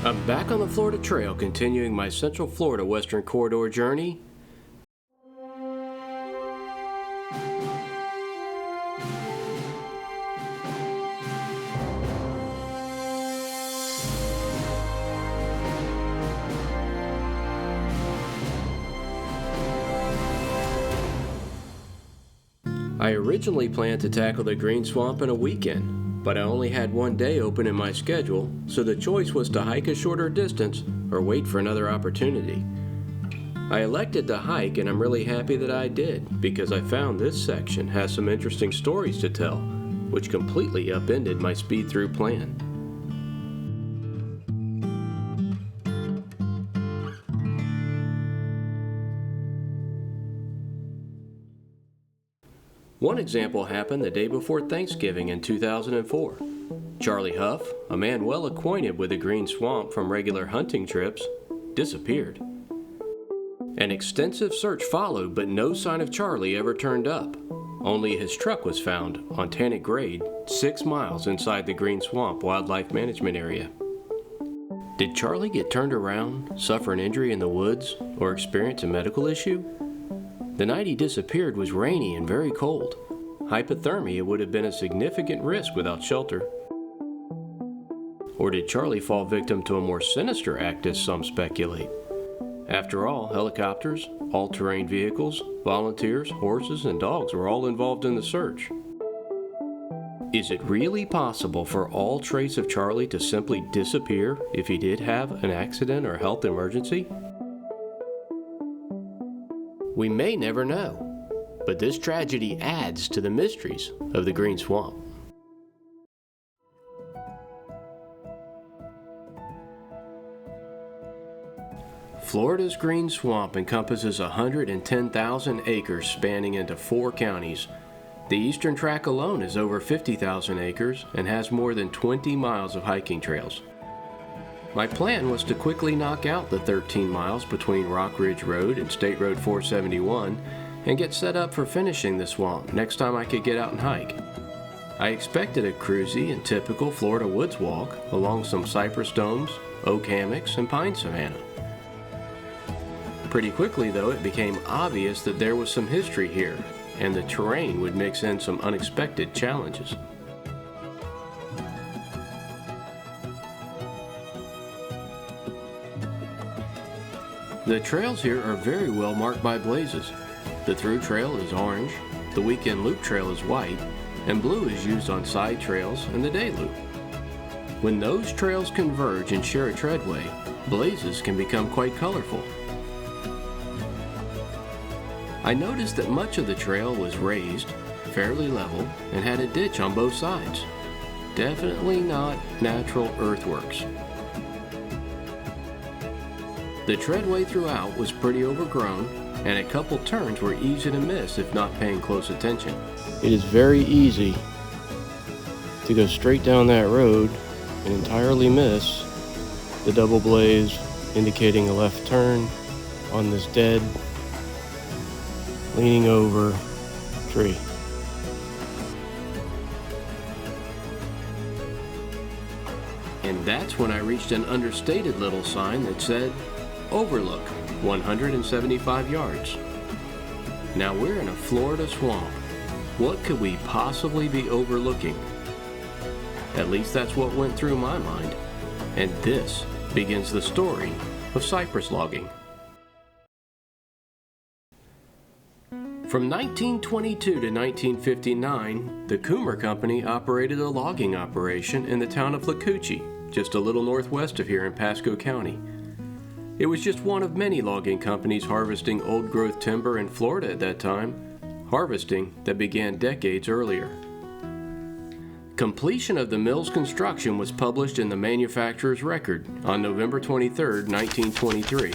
I'm back on the Florida Trail, continuing my Central Florida Western Corridor journey. I originally planned to tackle the Green Swamp in a weekend, but I only had one day open in my schedule, so the choice was to hike a shorter distance or wait for another opportunity. I elected to hike, and I'm really happy that I did, because I found this section has some interesting stories to tell, which completely upended my speed-through plan. One example happened the day before Thanksgiving in 2004. Charlie Huff, a man well acquainted with the Green Swamp from regular hunting trips, disappeared. An extensive search followed, but no sign of Charlie ever turned up. Only his truck was found on Tannic Grade, 6 miles inside the Green Swamp Wildlife Management Area. Did Charlie get turned around, suffer an injury in the woods, or experience a medical issue? The night he disappeared was rainy and very cold. Hypothermia would have been a significant risk without shelter. Or did Charlie fall victim to a more sinister act, as some speculate? After all, helicopters, all-terrain vehicles, volunteers, horses, and dogs were all involved in the search. Is it really possible for all trace of Charlie to simply disappear if he did have an accident or health emergency? We may never know, but this tragedy adds to the mysteries of the Green Swamp. Florida's Green Swamp encompasses 110,000 acres spanning into 4 counties. The eastern tract alone is over 50,000 acres and has more than 20 miles of hiking trails. My plan was to quickly knock out the 13 miles between Rock Ridge Road and State Road 471 and get set up for finishing the swamp next time I could get out and hike. I expected a cruisy and typical Florida woods walk along some cypress domes, oak hammocks, and pine savanna. Pretty quickly, though, it became obvious that there was some history here, and the terrain would mix in some unexpected challenges. The trails here are very well marked by blazes. The through trail is orange, the weekend loop trail is white, and blue is used on side trails and the day loop. When those trails converge and share a treadway, blazes can become quite colorful. I noticed that much of the trail was raised, fairly level, and had a ditch on both sides. Definitely not natural earthworks. The treadway throughout was pretty overgrown, and a couple turns were easy to miss if not paying close attention. It is very easy to go straight down that road and entirely miss the double blaze indicating a left turn on this dead, leaning over tree. And that's when I reached an understated little sign that said, "Overlook, 175 yards." Now we're in a Florida swamp. What could we possibly be overlooking? At least that's what went through my mind. And this begins the story of cypress logging. From 1922 to 1959, the Cummer Company operated a logging operation in the town of Lacucci, just a little northwest of here in Pasco County. It was just one of many logging companies harvesting old-growth timber in Florida at that time, harvesting that began decades earlier. Completion of the mill's construction was published in the manufacturer's record on November 23, 1923.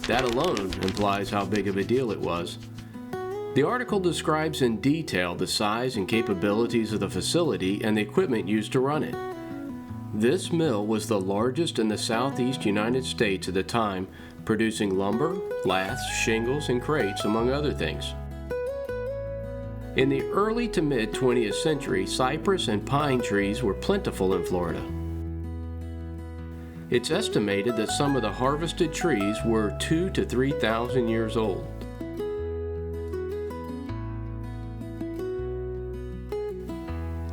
That alone implies how big of a deal it was. The article describes in detail the size and capabilities of the facility and the equipment used to run it. This mill was the largest in the southeast United States at the time, producing lumber, laths, shingles, and crates, among other things. In the early to mid-20th century, cypress and pine trees were plentiful in Florida. It's estimated that some of the harvested trees were 2,000 to 3,000 years old.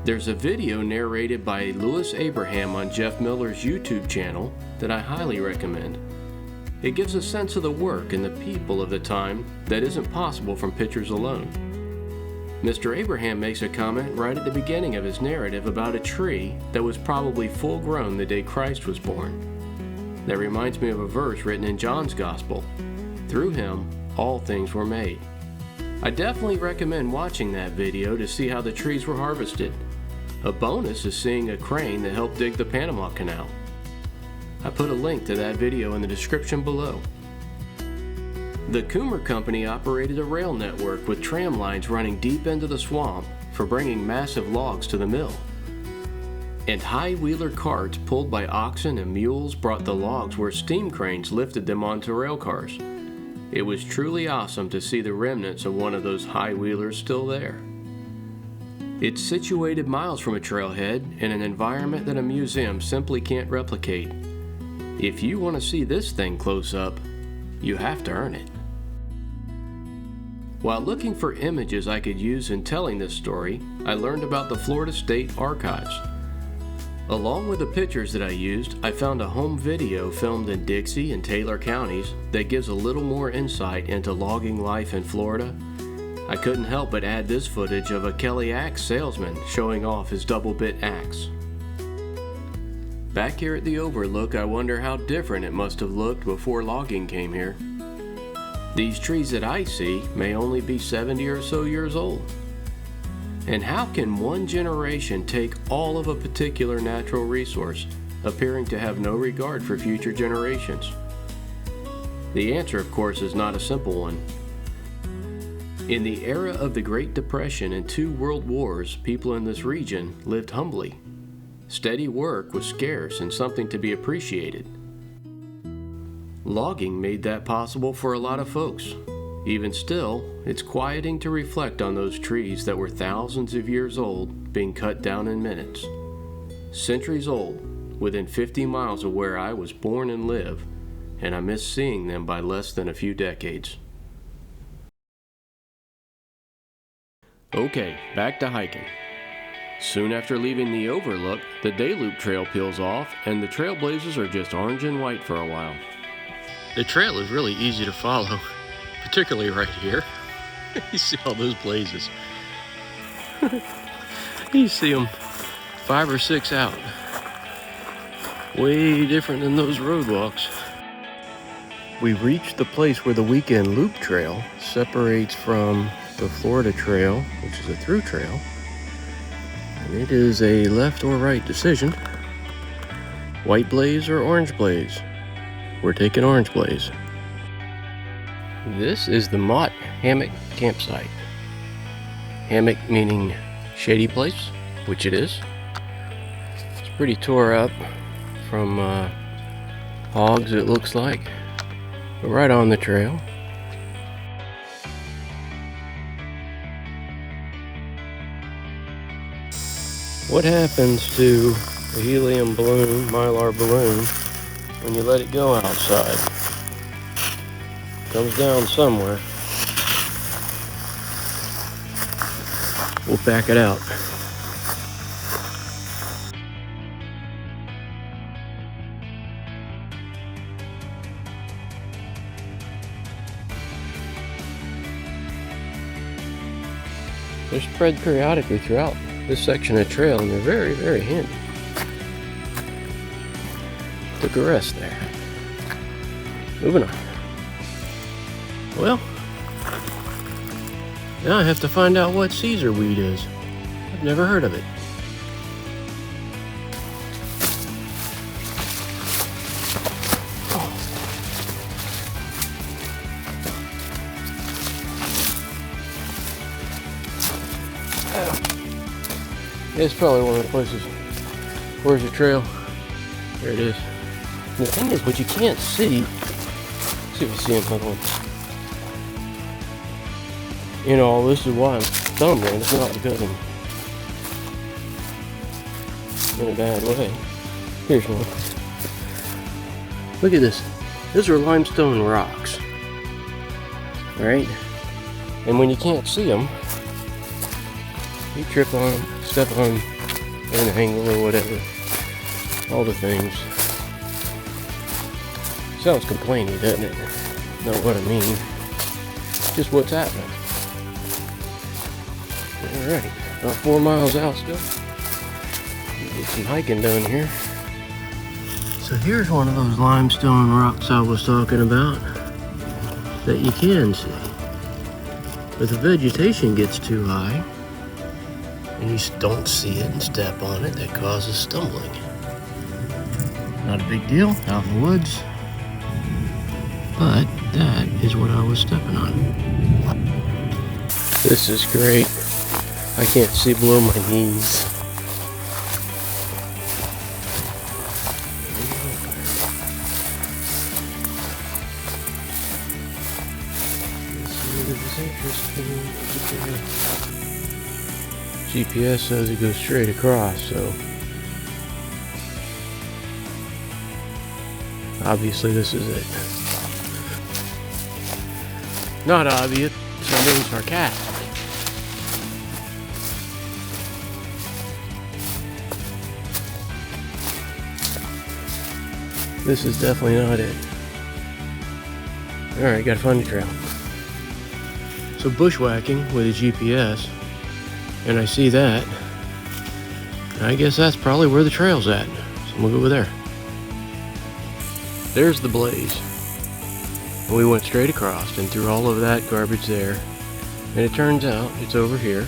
There's a video narrated by Louis Abraham on Jeff Miller's YouTube channel that I highly recommend. It gives a sense of the work and the people of the time that isn't possible from pictures alone. Mr. Abraham makes a comment right at the beginning of his narrative about a tree that was probably full grown the day Christ was born. That reminds me of a verse written in John's Gospel. Through him, all things were made. I definitely recommend watching that video to see how the trees were harvested. A bonus is seeing a crane that helped dig the Panama Canal. I put a link to that video in the description below. The Cummer company operated a rail network with tram lines running deep into the swamp for bringing massive logs to the mill. And high-wheeler carts pulled by oxen and mules brought the logs where steam cranes lifted them onto rail cars. It was truly awesome to see the remnants of one of those high-wheelers still there. It's situated miles from a trailhead in an environment that a museum simply can't replicate. If you want to see this thing close up, you have to earn it. While looking for images I could use in telling this story, I learned about the Florida State Archives. Along with the pictures that I used, I found a home video filmed in Dixie and Taylor counties that gives a little more insight into logging life in Florida. I couldn't help but add this footage of a Kelly axe salesman showing off his double-bit axe. Back here at the Overlook, I wonder how different it must have looked before logging came here. These trees that I see may only be 70 or so years old. And how can one generation take all of a particular natural resource, appearing to have no regard for future generations? The answer, of course, is not a simple one. In the era of the Great Depression and 2 world wars, people in this region lived humbly. Steady work was scarce and something to be appreciated. Logging made that possible for a lot of folks. Even still, it's quieting to reflect on those trees that were thousands of years old being cut down in minutes. Centuries old, within 50 miles of where I was born and live, and I miss seeing them by less than a few decades. Okay, back to hiking. Soon after leaving the Overlook, the Day Loop Trail peels off, and the trailblazers are just orange and white for a while. The trail is really easy to follow, particularly right here. You see all those blazes. You see them 5 or 6 out. Way different than those roadwalks. We've reached the place where the Weekend Loop Trail separates from the Florida Trail, which is a through trail. And it is a left or right decision. White blaze or orange blaze? We're taking orange blaze. This is the Mott Hammock Campsite. Hammock meaning shady place, which it is. It's pretty tore up from hogs, it looks like. But right on the trail. What happens to the helium balloon, mylar balloon, when you let it go outside? Comes down somewhere. We'll back it out. They're spread periodically throughout this section of trail, and they're very, very handy. Took a rest there. Moving on. Well, now I have to find out what Caesar weed is. I've never heard of it. It's probably one of the places. Where's the trail? There it is. And the thing is, what you can't see. Let's see if you see another one. You know, this is why I'm stumbling. It's not because I'm in a bad way. Here's one. Look at this. Those are limestone rocks. Right? And when you can't see them, you trip on them, step on an angle or whatever. All the things. Sounds complainy, doesn't it? Not what I mean. Just what's happening. Alright, about 4 miles out still. Get some hiking done here. So here's one of those limestone rocks I was talking about that you can see. But the vegetation gets too high and you don't see it and step on it, that causes stumbling. Not a big deal, out in the woods. But that is what I was stepping on. This is great. I can't see below my knees. This is interesting. GPS says it goes straight across, so obviously this is it. Not obvious, I'm being sarcastic. This is definitely not it. Alright, gotta find the trail. So bushwhacking with a GPS, and I see that. I guess that's probably where the trail's at. So we'll go over there. There's the blaze. And we went straight across and through all of that garbage there. And it turns out it's over here.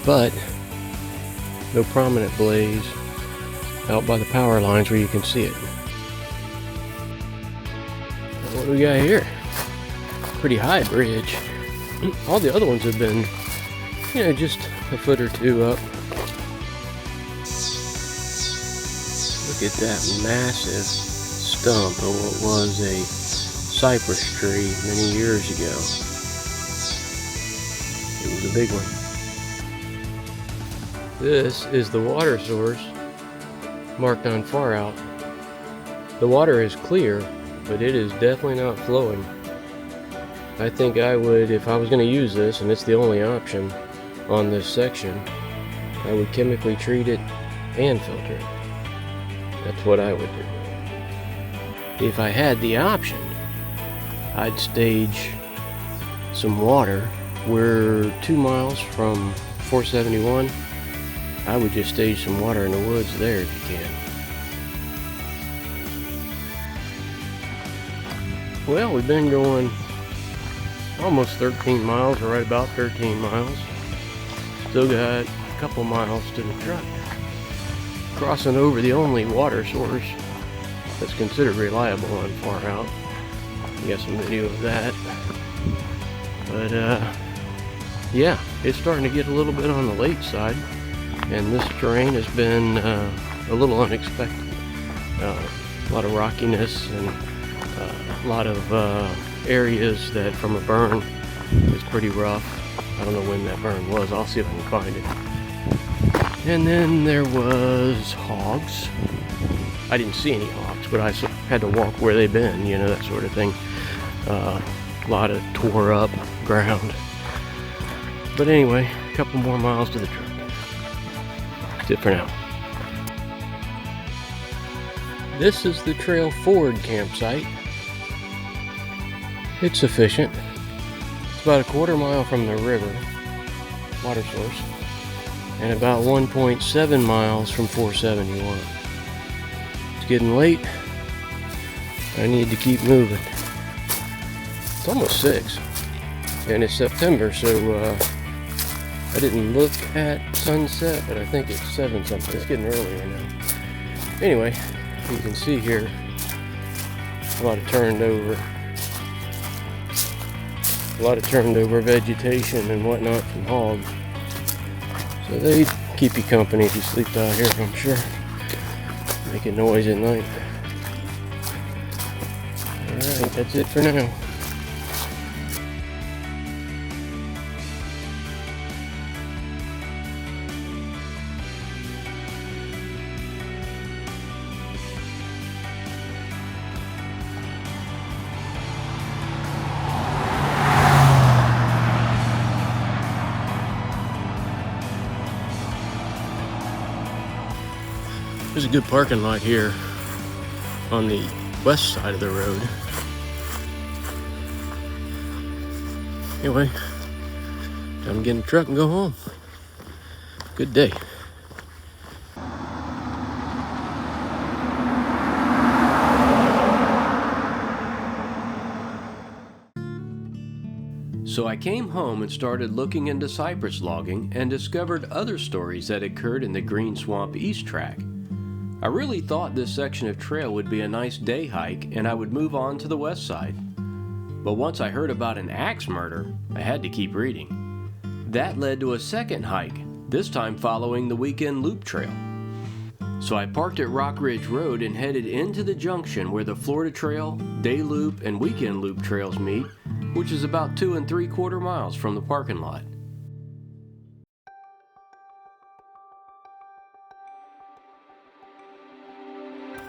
But no prominent blaze out by the power lines where you can see it. What do we got here? Pretty high bridge. All the other ones have been, just a foot or two up. Look at that massive stump of what was a cypress tree many years ago. It was a big one. This is the water source marked on far out. The water is clear, but it is definitely not flowing. I think I would, if I was going to use this, and it's the only option on this section, I would chemically treat it and filter it. That's what I would do. If I had the option, I'd stage some water. We're 2 miles from 471. I would just stage some water in the woods there if you can. Well, we've been going almost 13 miles, or right about 13 miles. Still got a couple miles to the truck. Crossing over the only water source that's considered reliable on far out. You got some video of that. But yeah, it's starting to get a little bit on the late side, and this terrain has been a little unexpected. A lot of rockiness and a lot of areas that from a burn is pretty rough. I don't know when that burn was. I'll see if I can find it. And then there was hogs. I didn't see any hogs, but I had to walk where they've been, that sort of thing. A lot of tore up ground. But anyway, a couple more miles to the truck. That's it for now. This is the Trail Ford campsite. It's sufficient. It's about a quarter mile from the river, water source, and about 1.7 miles from 471. It's getting late. I need to keep moving. It's almost 6, and it's September, so I didn't look at sunset, but I think it's 7 something. It's getting earlier now. Anyway, you can see here a lot of turned over vegetation and whatnot from hogs. So they keep you company if you sleep out here, I'm sure. Making noise at night. Alright, that's it for now. There's a good parking lot here on the west side of the road. Anyway, time to get in the truck and go home. Good day. So I came home and started looking into Cypress logging and discovered other stories that occurred in the Green Swamp East Track. I really thought this section of trail would be a nice day hike and I would move on to the west side. But once I heard about an axe murder, I had to keep reading. That led to a second hike, this time following the Weekend Loop Trail. So I parked at Rock Ridge Road and headed into the junction where the Florida Trail, Day Loop, and Weekend Loop trails meet, which is about 2 3/4 miles from the parking lot.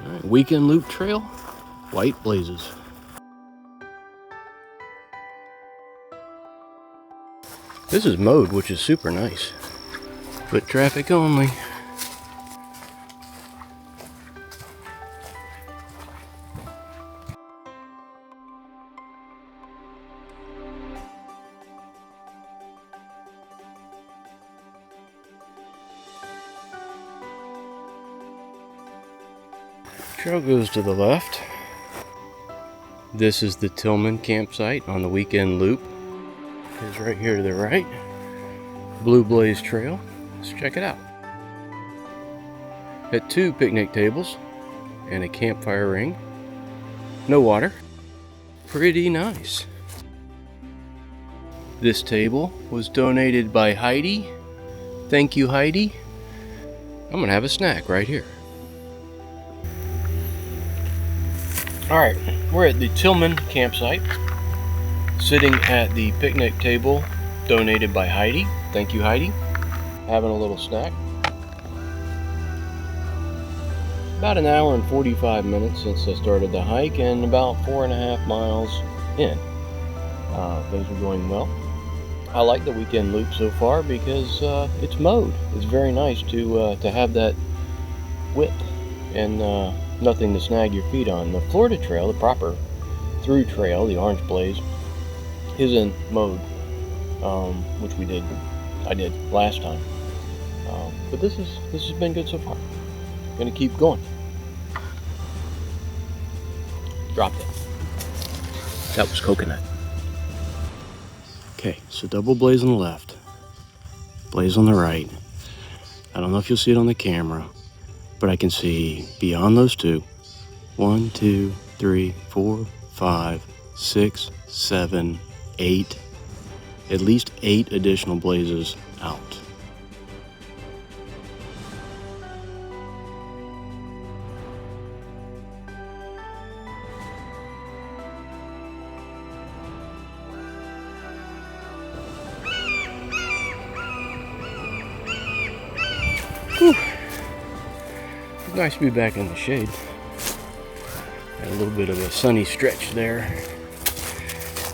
All right, Weekend Loop Trail, White Blazes. This is mowed, which is super nice. Foot traffic only. Trail goes to the left. This is the Tillman campsite on the Weekend Loop. It's right here to the right. Blue Blaze Trail. Let's check it out. At 2 picnic tables and a campfire ring. No water. Pretty nice. This table was donated by Heidi. Thank you, Heidi. I'm gonna have a snack right here. Alright, we're at the Tillman campsite, sitting at the picnic table donated by Heidi. Thank you, Heidi. Having a little snack. About an hour and 45 minutes since I started the hike and about 4.5 miles in. Things are going well. I like the Weekend Loop so far because it's mowed. It's very nice to have that width and nothing to snag your feet on. The Florida Trail, the proper through trail, the Orange Blaze, isn't mowed, which I did last time. But this has been good so far. Gonna keep going. Dropped it. That was coconut. Okay, so double blaze on the left, blaze on the right. I don't know if you'll see it on the camera, but I can see beyond those two, 1, 2, 3, 4, 5, 6, 7, 8, at least 8 additional blazes out. Whew. It's nice to be back in the shade. Had a little bit of a sunny stretch there.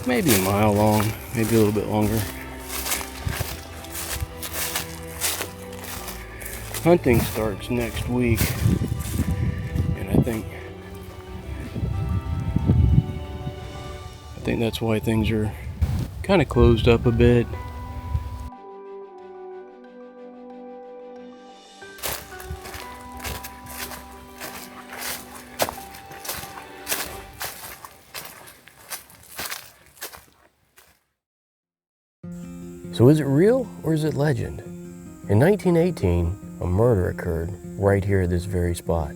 Maybe a mile long, maybe a little bit longer. Hunting starts next week, and I think that's why things are kind of closed up a bit. So is it real or is it legend? In 1918, a murder occurred right here at this very spot.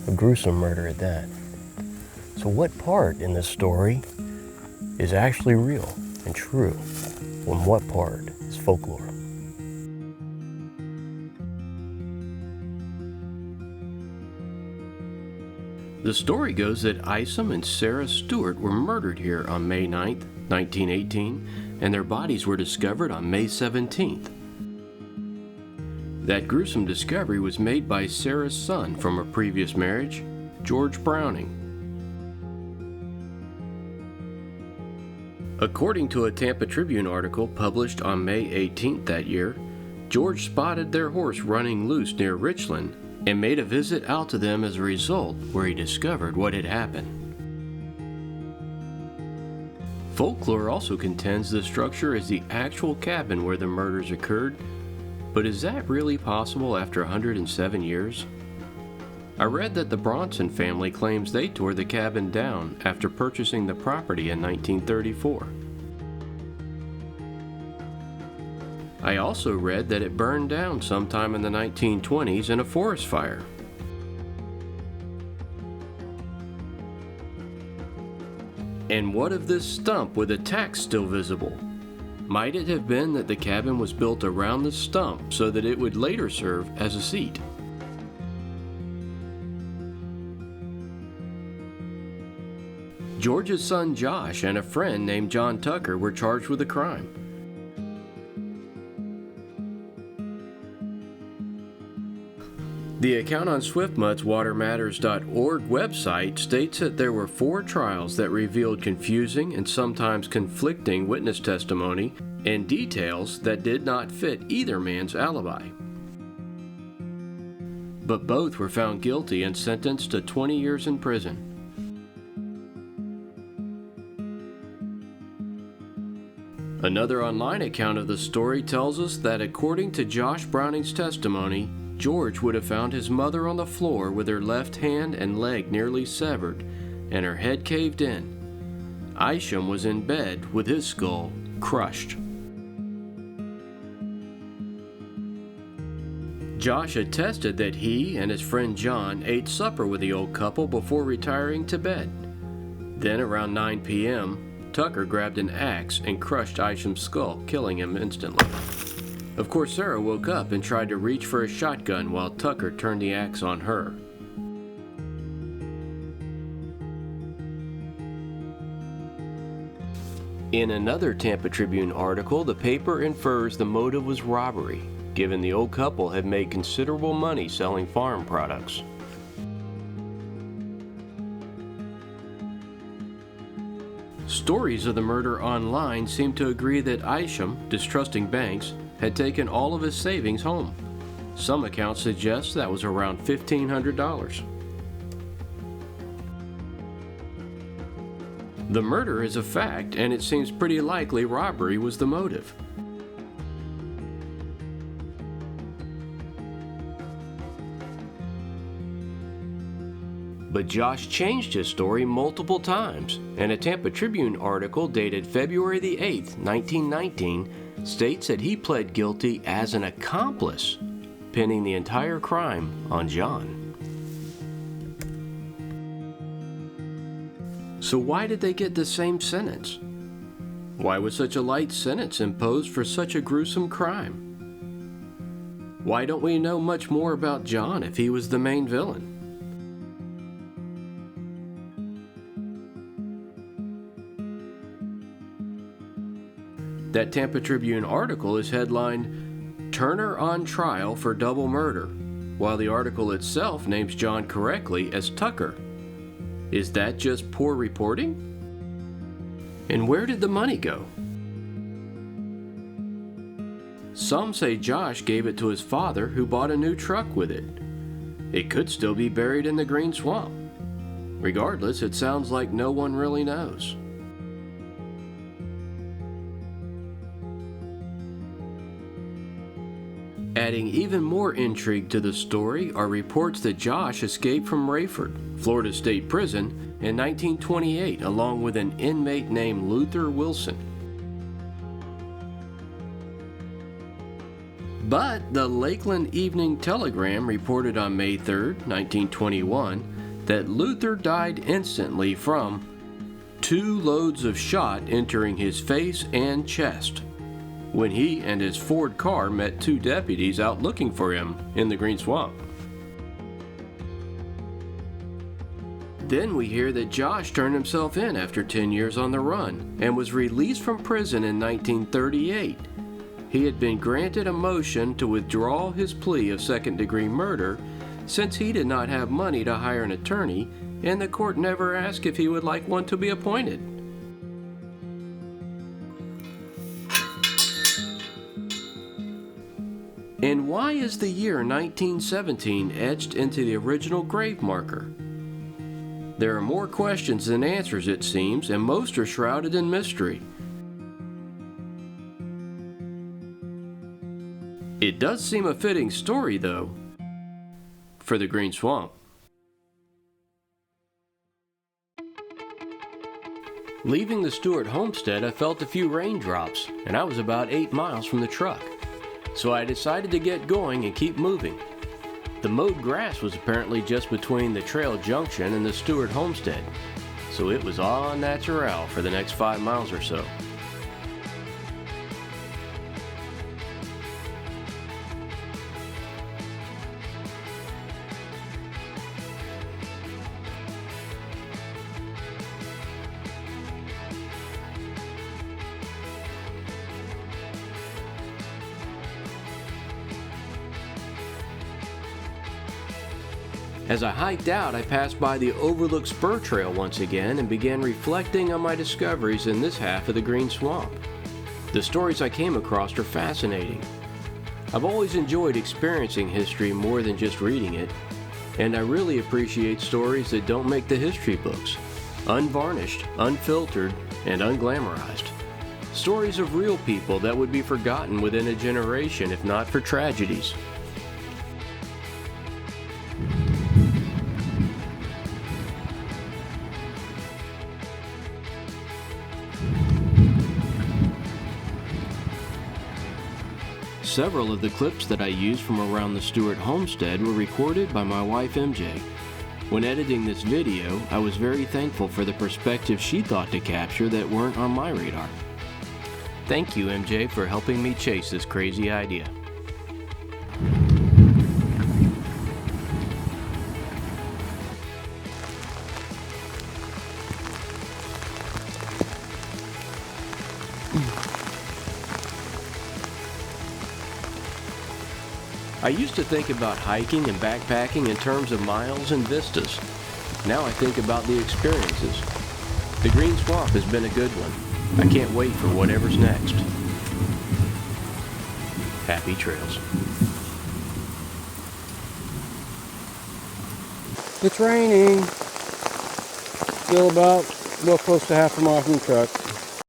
A gruesome murder at that. So what part in this story is actually real and true, and what part is folklore? The story goes that Isom and Sarah Stewart were murdered here on May 9th, 1918, and their bodies were discovered on May 17th. That gruesome discovery was made by Sarah's son from a previous marriage, George Browning. According to a Tampa Tribune article published on May 18th that year, George spotted their horse running loose near Richland and made a visit out to them as a result, where he discovered what had happened. Folklore also contends the structure is the actual cabin where the murders occurred, but is that really possible after 107 years? I read that the Bronson family claims they tore the cabin down after purchasing the property in 1934. I also read that it burned down sometime in the 1920s in a forest fire. And what of this stump with a tax still visible? Might it have been that the cabin was built around the stump so that it would later serve as a seat? George's son Josh and a friend named John Tucker were charged with a crime. The account on SwiftMudsWaterMatters.org website states that there were 4 trials that revealed confusing and sometimes conflicting witness testimony and details that did not fit either man's alibi. But both were found guilty and sentenced to 20 years in prison. Another online account of the story tells us that according to Josh Browning's testimony, George would have found his mother on the floor with her left hand and leg nearly severed and her head caved in. Isham was in bed with his skull crushed. Josh attested that he and his friend John ate supper with the old couple before retiring to bed. Then around 9 p.m., Tucker grabbed an axe and crushed Isham's skull, killing him instantly. Of course, Sarah woke up and tried to reach for a shotgun while Tucker turned the axe on her. In another Tampa Tribune article, the paper infers the motive was robbery, given the old couple had made considerable money selling farm products. Stories of the murder online seem to agree that Isham, distrusting banks, had taken all of his savings home. Some accounts suggest that was around $1,500. The murder is a fact, and it seems pretty likely robbery was the motive. But Josh changed his story multiple times, and a Tampa Tribune article dated February the 8th, 1919, states that he pled guilty as an accomplice, pinning the entire crime on John. So why did they get the same sentence? Why was such a light sentence imposed for such a gruesome crime? Why don't we know much more about John if he was the main villain? That Tampa Tribune article is headlined, "Turner on Trial for Double Murder," while the article itself names John correctly as Tucker. Is that just poor reporting? And where did the money go? Some say Josh gave it to his father, who bought a new truck with it. It could still be buried in the green swamp. Regardless, it sounds like no one really knows. Adding even more intrigue to the story are reports that Josh escaped from Rayford, Florida State Prison, in 1928 along with an inmate named Luther Wilson. But the Lakeland Evening Telegram reported on May 3, 1921, that Luther died instantly from 2 loads of shot entering his face and chest when he and his Ford car met 2 deputies out looking for him in the Green Swamp. Then we hear that Josh turned himself in after 10 years on the run and was released from prison in 1938. He had been granted a motion to withdraw his plea of second-degree murder since he did not have money to hire an attorney, and the court never asked if he would like one to be appointed. And why is the year 1917 etched into the original grave marker? There are more questions than answers, it seems, and most are shrouded in mystery. It does seem a fitting story, though, for the Green Swamp. Leaving the Stewart homestead, I felt a few raindrops, and I was about 8 miles from the truck. So I decided to get going and keep moving. The mowed grass was apparently just between the trail junction and the Stewart homestead, so it was all natural for the next 5 miles or so. As I hiked out, I passed by the overlooked spur trail once again and began reflecting on my discoveries in this half of the Green Swamp. The stories I came across are fascinating. I've always enjoyed experiencing history more than just reading it, and I really appreciate stories that don't make the history books, unvarnished, unfiltered, and unglamorized. Stories of real people that would be forgotten within a generation if not for tragedies. Several of the clips that I used from around the Stewart homestead were recorded by my wife MJ. When editing this video, I was very thankful for the perspectives she thought to capture that weren't on my radar. Thank you, MJ, for helping me chase this crazy idea. I used to think about hiking and backpacking in terms of miles and vistas. Now I think about the experiences. The Green Swamp has been a good one. I can't wait for whatever's next. Happy trails. It's raining. Still about, close to half a mile from the truck.